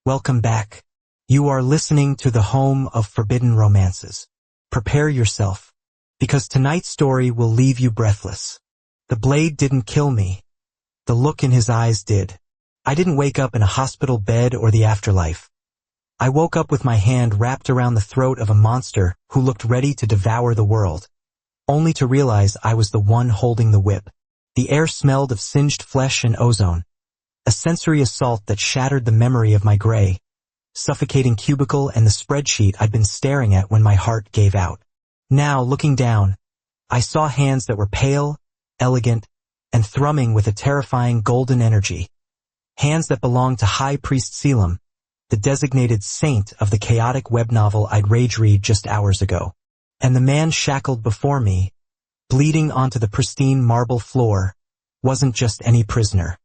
Welcome back. You are listening to the home of forbidden romances. Prepare yourself, because tonight's story will leave you breathless. The blade didn't kill me. The look in his eyes did. I didn't wake up in a hospital bed or the afterlife. I woke up with my hand wrapped around the throat of a monster who looked ready to devour the world, only to realize I was the one holding the whip. The air smelled of singed flesh and ozone, a sensory assault that shattered the memory of my gray, suffocating cubicle and the spreadsheet I'd been staring at when my heart gave out. Now, looking down, I saw hands that were pale, elegant, and thrumming with a terrifying golden energy. Hands that belonged to High Priest Selim, the designated saint of the chaotic web novel I'd rage read just hours ago. And the man shackled before me, bleeding onto the pristine marble floor, wasn't just any prisoner.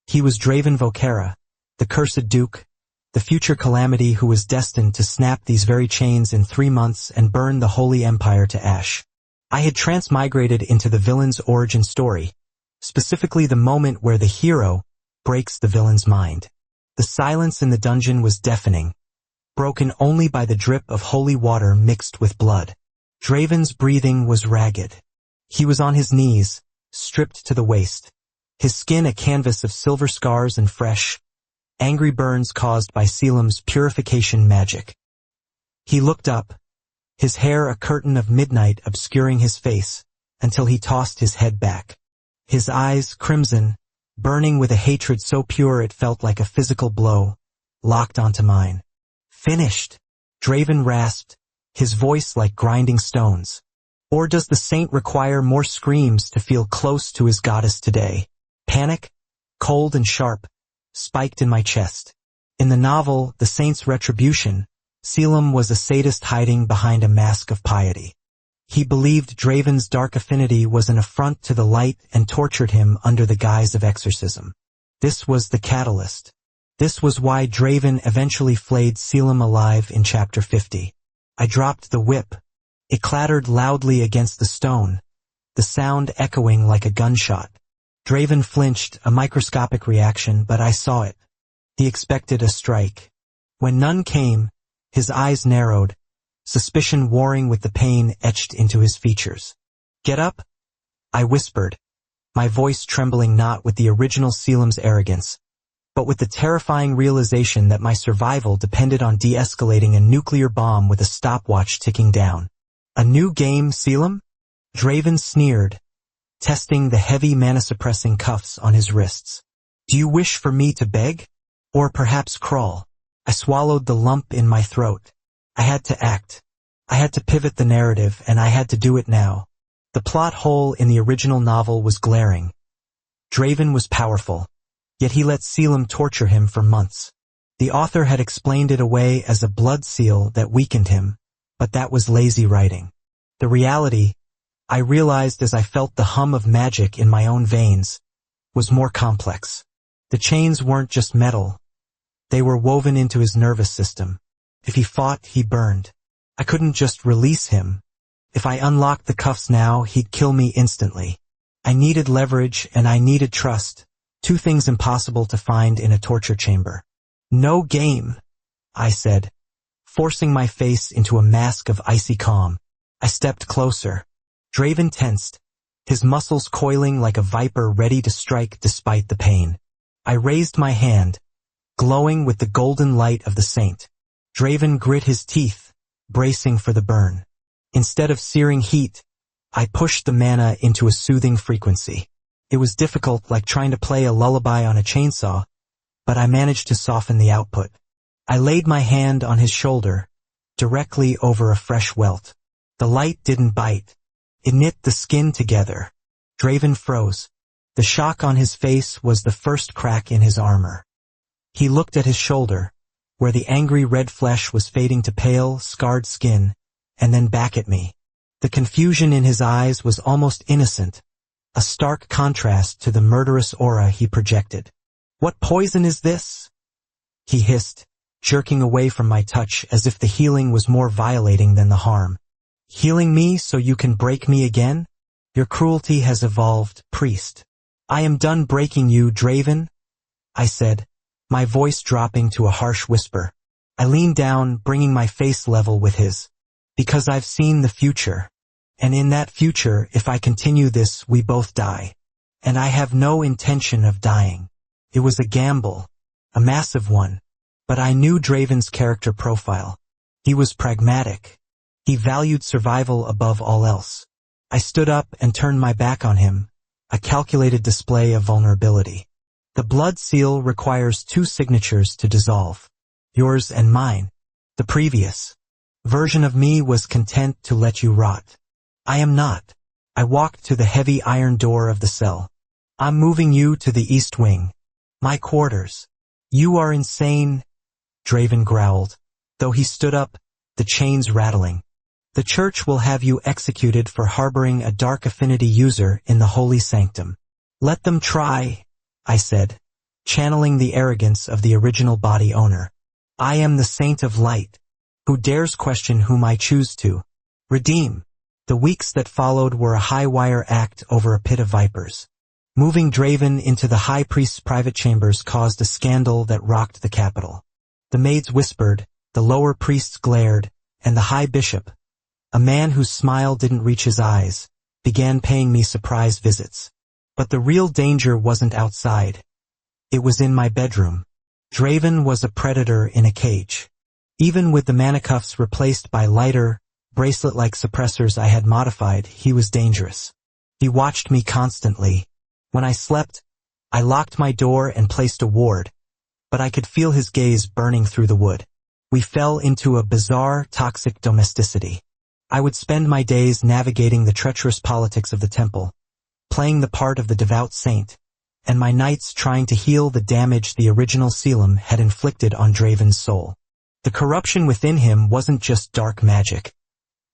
He was Draven Vokera, the cursed duke, the future calamity who was destined to snap these very chains in 3 months and burn the Holy Empire to ash. I had transmigrated into the villain's origin story, specifically the moment where the hero breaks the villain's mind. The silence in the dungeon was deafening, broken only by the drip of holy water mixed with blood. Draven's breathing was ragged. He was on his knees, stripped to the waist, his skin a canvas of silver scars and fresh, angry burns caused by Selim's purification magic. He looked up, his hair a curtain of midnight obscuring his face, until he tossed his head back. His eyes, crimson, burning with a hatred so pure it felt like a physical blow, locked onto mine. Finished, Draven rasped, his voice like grinding stones. Or does the saint require more screams to feel close to his goddess today? Panic, cold and sharp, spiked in my chest. In the novel, The Saint's Retribution, Selim was a sadist hiding behind a mask of piety. He believed Draven's dark affinity was an affront to the light and tortured him under the guise of exorcism. This was the catalyst. This was why Draven eventually flayed Selim alive in Chapter 50. I dropped the whip. It clattered loudly against the stone, the sound echoing like a gunshot. Draven flinched, a microscopic reaction, but I saw it. He expected a strike. When none came, his eyes narrowed, suspicion warring with the pain etched into his features. "Get up," I whispered, my voice trembling not with the original Selim's arrogance, but with the terrifying realization that my survival depended on de-escalating a nuclear bomb with a stopwatch ticking down. "A new game, Selim?" Draven sneered, testing the heavy mana-suppressing cuffs on his wrists. "Do you wish for me to beg? Or perhaps crawl?" I swallowed the lump in my throat. I had to act. I had to pivot the narrative, and I had to do it now. The plot hole in the original novel was glaring. Draven was powerful, yet he let Selim torture him for months. The author had explained it away as a blood seal that weakened him, but that was lazy writing. The reality, I realized as I felt the hum of magic in my own veins, was more complex. The chains weren't just metal. They were woven into his nervous system. If he fought, he burned. I couldn't just release him. If I unlocked the cuffs now, he'd kill me instantly. I needed leverage and I needed trust, 2 things impossible to find in a torture chamber. "No game," I said, forcing my face into a mask of icy calm. I stepped closer. Draven tensed, his muscles coiling like a viper ready to strike despite the pain. I raised my hand, glowing with the golden light of the saint. Draven grit his teeth, bracing for the burn. Instead of searing heat, I pushed the mana into a soothing frequency. It was difficult, like trying to play a lullaby on a chainsaw, but I managed to soften the output. I laid my hand on his shoulder, directly over a fresh welt. The light didn't bite. It knit the skin together. Draven froze. The shock on his face was the first crack in his armor. He looked at his shoulder, where the angry red flesh was fading to pale, scarred skin, and then back at me. The confusion in his eyes was almost innocent, a stark contrast to the murderous aura he projected. "What poison is this?" he hissed, jerking away from my touch as if the healing was more violating than the harm. "Healing me so you can break me again? Your cruelty has evolved, priest." "I am done breaking you, Draven," I said, my voice dropping to a harsh whisper. I leaned down, bringing my face level with his. Because I've seen the future. And in that future, if I continue this, we both die. And I have no intention of dying. It was a gamble. A massive one. But I knew Draven's character profile. He was pragmatic. He valued survival above all else. I stood up and turned my back on him, a calculated display of vulnerability. The blood seal requires 2 signatures to dissolve. Yours and mine. The previous version of me was content to let you rot. I am not. I walked to the heavy iron door of the cell. I'm moving you to the east wing. My quarters. You are insane, Draven growled. Though he stood up, the chains rattling. The church will have you executed for harboring a dark affinity user in the holy sanctum. Let them try, I said, channeling the arrogance of the original body owner. I am the saint of light. Who dares question whom I choose to redeem? The weeks that followed were a high-wire act over a pit of vipers. Moving Draven into the high priest's private chambers caused a scandal that rocked the capital. The maids whispered, the lower priests glared, and the high bishop, a man whose smile didn't reach his eyes, began paying me surprise visits. But the real danger wasn't outside. It was in my bedroom. Draven was a predator in a cage. Even with the manicuffs replaced by lighter, bracelet-like suppressors I had modified, he was dangerous. He watched me constantly. When I slept, I locked my door and placed a ward, but I could feel his gaze burning through the wood. We fell into a bizarre, toxic domesticity. I would spend my days navigating the treacherous politics of the temple, playing the part of the devout saint, and my nights trying to heal the damage the original Selim had inflicted on Draven's soul. The corruption within him wasn't just dark magic.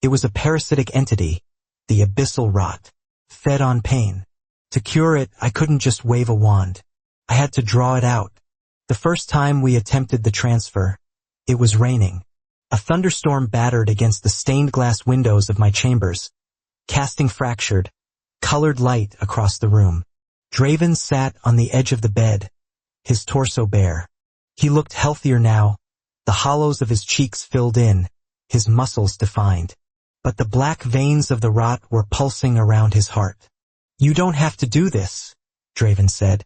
It was a parasitic entity, the abyssal rot, fed on pain. To cure it, I couldn't just wave a wand. I had to draw it out. The first time we attempted the transfer, it was raining. A thunderstorm battered against the stained glass windows of my chambers, casting fractured, colored light across the room. Draven sat on the edge of the bed, his torso bare. He looked healthier now, the hollows of his cheeks filled in, his muscles defined. But the black veins of the rot were pulsing around his heart. You don't have to do this, Draven said.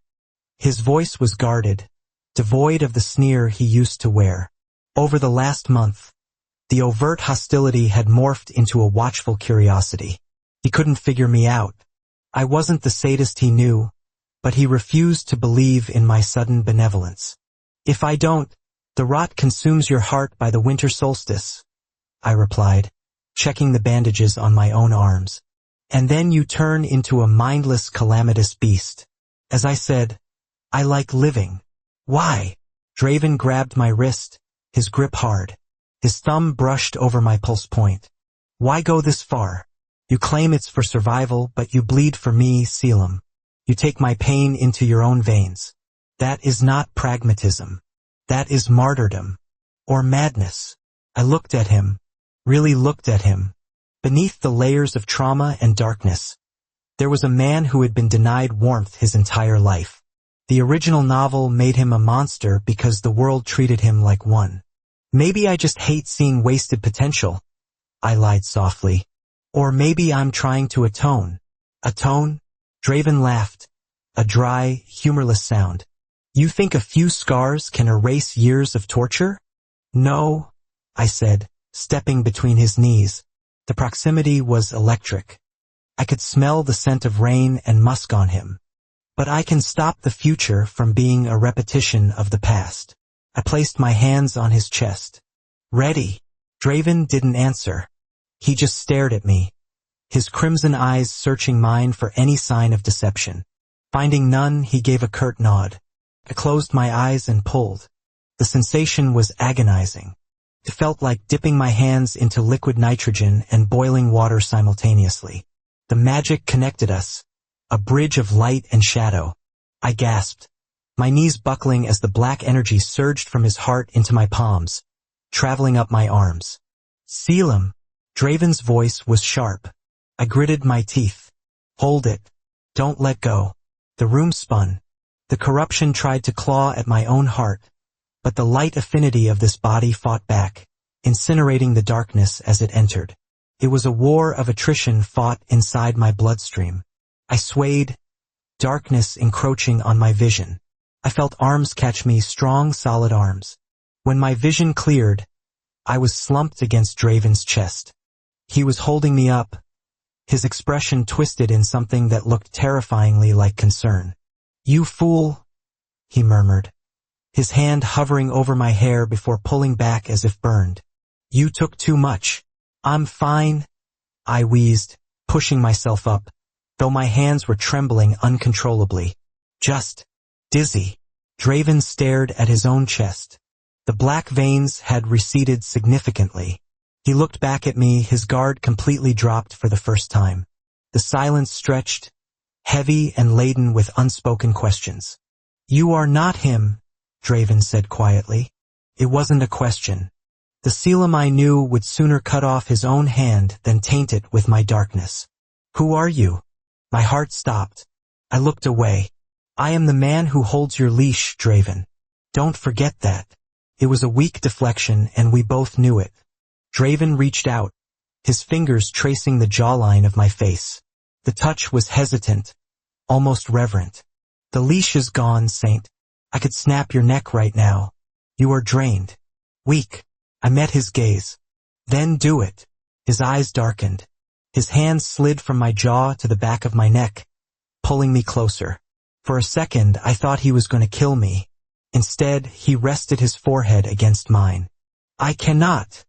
His voice was guarded, devoid of the sneer he used to wear. Over the last month, the overt hostility had morphed into a watchful curiosity. He couldn't figure me out. I wasn't the sadist he knew, but he refused to believe in my sudden benevolence. If I don't, the rot consumes your heart by the winter solstice, I replied, checking the bandages on my own arms. And then you turn into a mindless, calamitous beast. As I said, I like living. Why? Draven grabbed my wrist, his grip hard. His thumb brushed over my pulse point. Why go this far? You claim it's for survival, but you bleed for me, Selim. You take my pain into your own veins. That is not pragmatism. That is martyrdom. Or madness. I looked at him. Really looked at him. Beneath the layers of trauma and darkness, there was a man who had been denied warmth his entire life. The original novel made him a monster because the world treated him like one. Maybe I just hate seeing wasted potential, I lied softly. Or maybe I'm trying to atone. Atone? Draven laughed, a dry, humorless sound. You think a few scars can erase years of torture? No, I said, stepping between his knees. The proximity was electric. I could smell the scent of rain and musk on him. But I can stop the future from being a repetition of the past. I placed my hands on his chest. Ready? Draven didn't answer. He just stared at me, his crimson eyes searching mine for any sign of deception. Finding none, he gave a curt nod. I closed my eyes and pulled. The sensation was agonizing. It felt like dipping my hands into liquid nitrogen and boiling water simultaneously. The magic connected us, a bridge of light and shadow. I gasped, my knees buckling as the black energy surged from his heart into my palms, traveling up my arms. Selim. Draven's voice was sharp. I gritted my teeth. Hold it. Don't let go. The room spun. The corruption tried to claw at my own heart, but the light affinity of this body fought back, incinerating the darkness as it entered. It was a war of attrition fought inside my bloodstream. I swayed, darkness encroaching on my vision. I felt arms catch me, strong, solid arms. When my vision cleared, I was slumped against Draven's chest. He was holding me up, his expression twisted in something that looked terrifyingly like concern. "You fool," he murmured, his hand hovering over my hair before pulling back as if burned. "You took too much." "I'm fine," I wheezed, pushing myself up, though my hands were trembling uncontrollably. "Just dizzy." Draven stared at his own chest. The black veins had receded significantly. He looked back at me, his guard completely dropped for the first time. The silence stretched, heavy and laden with unspoken questions. "You are not him," Draven said quietly. It wasn't a question. The Selim I knew would sooner cut off his own hand than taint it with my darkness. "Who are you?" My heart stopped. I looked away. "I am the man who holds your leash, Draven. Don't forget that." It was a weak deflection, and we both knew it. Draven reached out, his fingers tracing the jawline of my face. The touch was hesitant, almost reverent. "The leash is gone, Saint. I could snap your neck right now. You are drained. Weak." I met his gaze. "Then do it." His eyes darkened. His hands slid from my jaw to the back of my neck, pulling me closer. For a second, I thought he was going to kill me. Instead, he rested his forehead against mine. "I cannot,"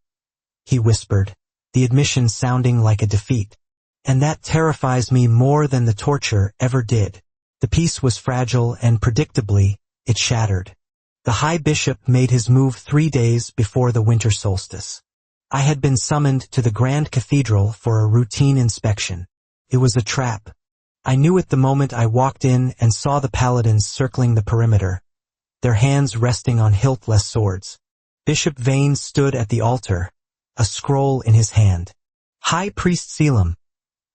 he whispered, the admission sounding like a defeat. "And that terrifies me more than the torture ever did." The peace was fragile, and predictably, it shattered. The High Bishop made his move 3 days before the winter solstice. I had been summoned to the Grand Cathedral for a routine inspection. It was a trap. I knew it the moment I walked in and saw the paladins circling the perimeter, their hands resting on hiltless swords. Bishop Vane stood at the altar, a scroll in his hand. "High Priest Selim,"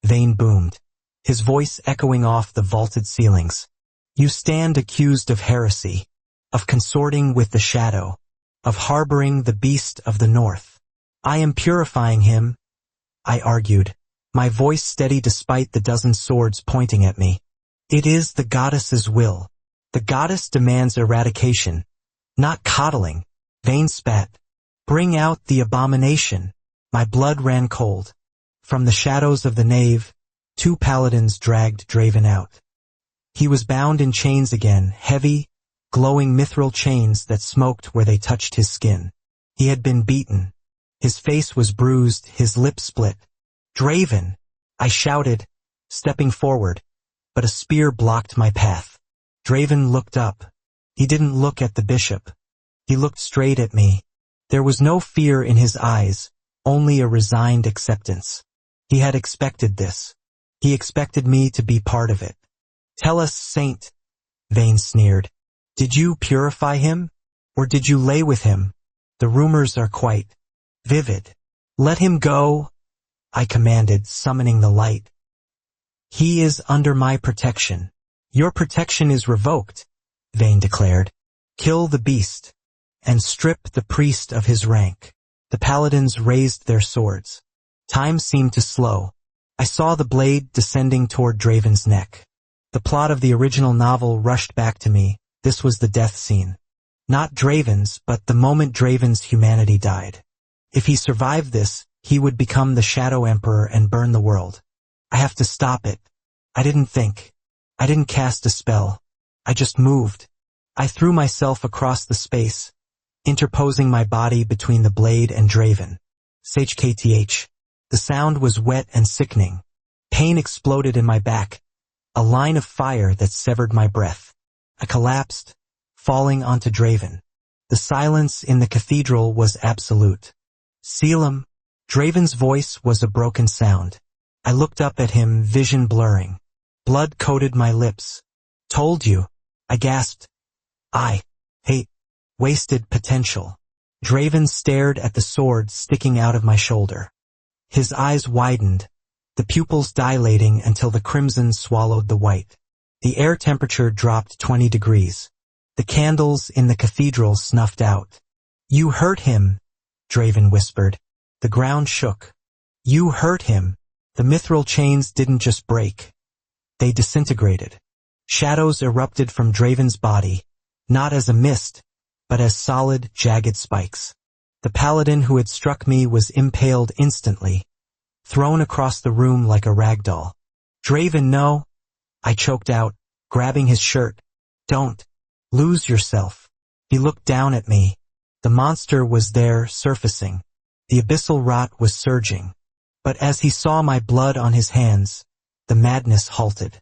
Vane boomed, his voice echoing off the vaulted ceilings. "You stand accused of heresy, of consorting with the shadow, of harboring the beast of the north." "I am purifying him," I argued, my voice steady despite the dozen swords pointing at me. "It is the goddess's will. The goddess demands eradication, not coddling." Vane spat. "Bring out the abomination." My blood ran cold. From the shadows of the nave, 2 paladins dragged Draven out. He was bound in chains again, heavy, glowing mithril chains that smoked where they touched his skin. He had been beaten. His face was bruised, his lips split. "Draven!" I shouted, stepping forward, but a spear blocked my path. Draven looked up. He didn't look at the bishop. He looked straight at me. There was no fear in his eyes, only a resigned acceptance. He had expected this. He expected me to be part of it. "Tell us, Saint," Vane sneered. "Did you purify him? Or did you lay with him? The rumors are quite vivid." "Let him go," I commanded, summoning the light. "He is under my protection." "Your protection is revoked," Vane declared. "Kill the beast, and strip the priest of his rank." The paladins raised their swords. Time seemed to slow. I saw the blade descending toward Draven's neck. The plot of the original novel rushed back to me. This was the death scene. Not Draven's, but the moment Draven's humanity died. If he survived this, he would become the Shadow Emperor and burn the world. I have to stop it. I didn't think. I didn't cast a spell. I just moved. I threw myself across the space, interposing my body between the blade and Draven. SHKTH. The sound was wet and sickening. Pain exploded in my back, a line of fire that severed my breath. I collapsed, falling onto Draven. The silence in the cathedral was absolute. "Selim." Draven's voice was a broken sound. I looked up at him, vision blurring. Blood coated my lips. "Told you," I gasped. "I hate wasted potential." Draven stared at the sword sticking out of my shoulder. His eyes widened, the pupils dilating until the crimson swallowed the white. The air temperature dropped 20 degrees. The candles in the cathedral snuffed out. "You hurt him," Draven whispered. The ground shook. "You hurt him." The mithril chains didn't just break. They disintegrated. Shadows erupted from Draven's body, not as a mist, but as solid, jagged spikes. The paladin who had struck me was impaled instantly, thrown across the room like a rag doll. "Draven, no," I choked out, grabbing his shirt. "Don't. Lose yourself." He looked down at me. The monster was there, surfacing. The abyssal rot was surging. But as he saw my blood on his hands, the madness halted.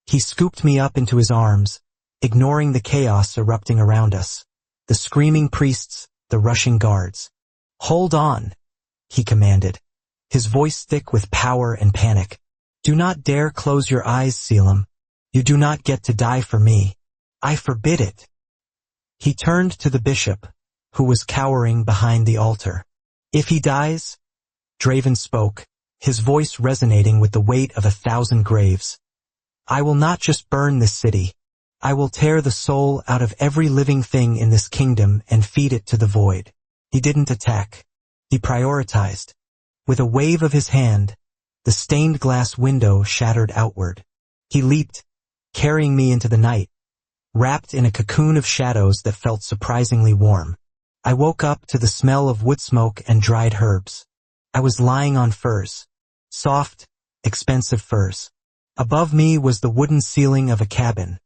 He scooped me up into his arms, ignoring the chaos erupting around us. The screaming priests, the rushing guards. "Hold on," he commanded, his voice thick with power and panic. "Do not dare close your eyes, Selim. You do not get to die for me. I forbid it." He turned to the bishop, who was cowering behind the altar. "If he dies," Draven spoke, his voice resonating with the weight of 1,000 graves, "I will not just burn this city. I will tear the soul out of every living thing in this kingdom and feed it to the void." He didn't attack. He prioritized. With a wave of his hand, the stained glass window shattered outward. He leaped, carrying me into the night, wrapped in a cocoon of shadows that felt surprisingly warm. I woke up to the smell of wood smoke and dried herbs. I was lying on furs. Soft, expensive furs. Above me was the wooden ceiling of a cabin,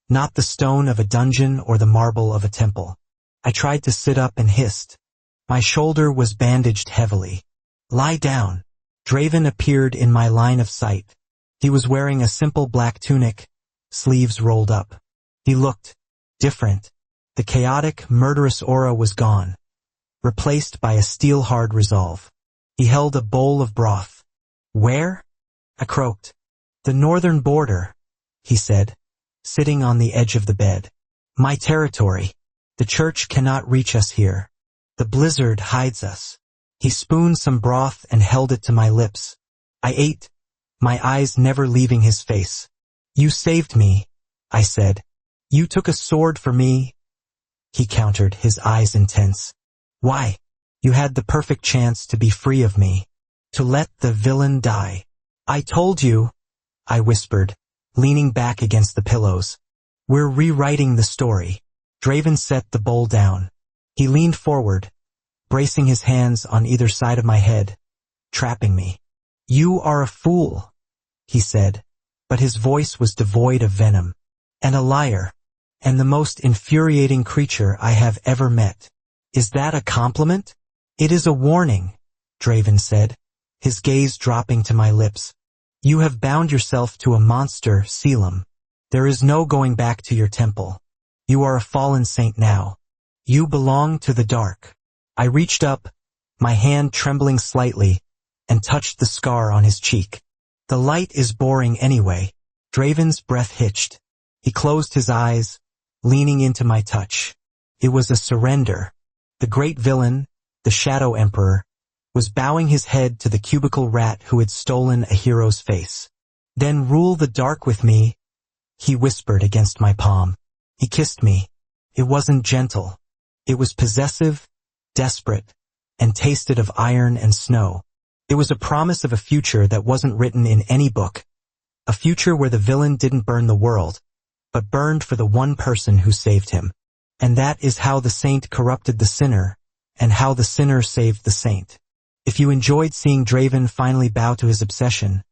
not the stone of a dungeon or the marble of a temple. I tried to sit up and hissed. My shoulder was bandaged heavily. "Lie down." Draven appeared in my line of sight. He was wearing a simple black tunic, sleeves rolled up. He looked different. The chaotic, murderous aura was gone, replaced by a steel-hard resolve. He held a bowl of broth. "Where?" I croaked. "The northern border," he said, sitting on the edge of the bed. "My territory. The church cannot reach us here. The blizzard hides us." He spooned some broth and held it to my lips. I ate, my eyes never leaving his face. "You saved me," I said. "You took a sword for me," he countered, his eyes intense. "Why? You had the perfect chance to be free of me, to let the villain die." "I told you," I whispered, leaning back against the pillows. "We're rewriting the story." Draven set the bowl down. He leaned forward, bracing his hands on either side of my head, trapping me. "You are a fool," he said, but his voice was devoid of venom. "And a liar, and the most infuriating creature I have ever met." "Is that a compliment?" "It is a warning," Draven said, his gaze dropping to my lips. "You have bound yourself to a monster, Selim. There is no going back to your temple. You are a fallen saint now. You belong to the dark." I reached up, my hand trembling slightly, and touched the scar on his cheek. "The light is boring anyway." Draven's breath hitched. He closed his eyes, leaning into my touch. It was a surrender. The great villain, the Shadow Emperor, was bowing his head to the cubicle rat who had stolen a hero's face. "Then rule the dark with me," he whispered against my palm. He kissed me. It wasn't gentle. It was possessive, desperate, and tasted of iron and snow. It was a promise of a future that wasn't written in any book. A future where the villain didn't burn the world, but burned for the one person who saved him. And that is how the saint corrupted the sinner, and how the sinner saved the saint. If you enjoyed seeing Draven finally bow to his obsession,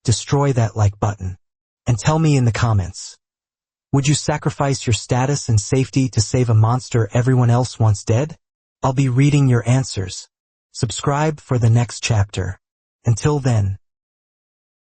destroy that like button. And tell me in the comments. Would you sacrifice your status and safety to save a monster everyone else wants dead? I'll be reading your answers. Subscribe for the next chapter. Until then.